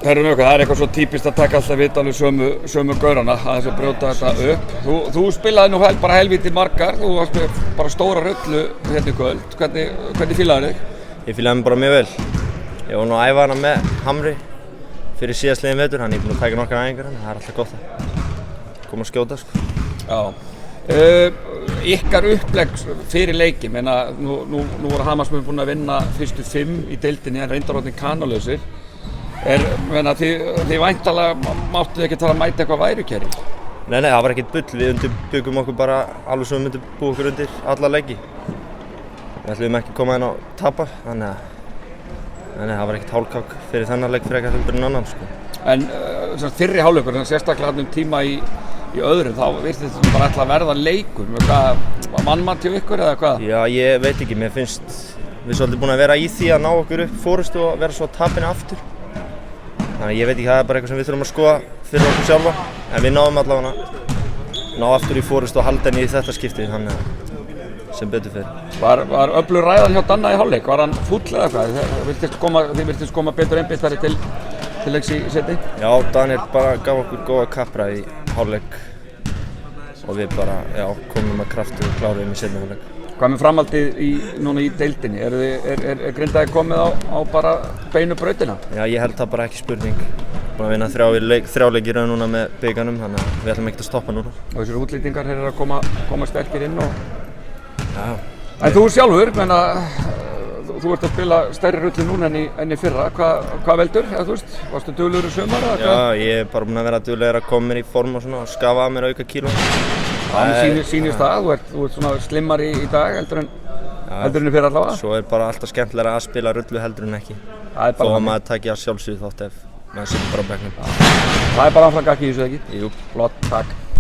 Herru Nökku, það eitthvað svo típist að taka alltaf viðtalið sömu gaurana að brjóta þetta upp. Þú spilaði nú bara helvíti margar, þú varst með bara stóra rullu hérna í kvöld. Hvernig fílaði þig? Ég fílaði mig bara mjög vel. Ég var nú að æfa hana með Hamri fyrir síðastliðin vetur, hann er búinn að taka nokkrar æfingar, það er alltaf gott að koma að skjóta sko. Já. Ykkar upplegg fyrir leiki, nú voru Hamarsmenn búin að vinna fyrstu 5 í deildinni en reyndar orðnir kanalausir. Þið væntanlega máttuð ekki að mæta eitthvað værukæri? Nei, það var ekkert bull, við undirbyggum okkur bara alveg sem við myndum búa okkur undir alla leiki. Við ætlum ekki að koma inn á tapa, þannig að það var ekkert hálfkák fyrir þennan leik frekar heldur en annan sko. En fyrri hálfleikur, sérstaklega hann tíma í öðrum, þá virtist þetta bara ætla að verða leikur. Var mannmann til ykkur eða hvað? Já, ég veit ekki, mér finnst við svolítið búin að vera í því að ná okkur upp forystu og vera svo að tapina aftur. Þannig að ég veit ekki, það er bara eitthvað sem við þurfum að skoða fyrir okkur sjálfa. En við náðum allavega að ná aftur í forystu og halda henni í þetta skipti, þannig að sem betur fyrir. Var öflug ræðan hjá Danna í hálfleik? Var hann fúll eða hvað? Þið virtist koma betur einbeittari til leiks í seinni? Já, Danir bara gaf okkur góða kappræði í hálfleik og við bara, komum að krafti og kláruðum í seinni hálfleik. Hvað með framhaldið núna í deildinni? Er Grindavík komið á bara beinu brautina? Já, ég held það bara ekki spurning. Búin að vinna 3 leiki í raun núna með bikarnum, þannig að við ætlum ekkert að stoppa núna. Og þessir útlendingar eru að koma sterkir inn og... Já. En þú sjálfur, þú ert að spila stærri rulli núna enn í fyrra. Hvað veldur? Varstu duglegur í sumar eða hvað? Já, ég er bara búin að vera duglegur að koma mér í form og svona og skafa að mér auka kíló. Það sýnist það, þú ert svona slimmari í dag heldur en í fyrra allavega. Svo er bara alltaf skemmtilega að spila rullu heldur en ekki. Þó að maður taki að sjálfsögðu þótt ef maður situr bara á bekknum. Það er bara áfram gakki í þessu ekki? Jú. Flott, takk.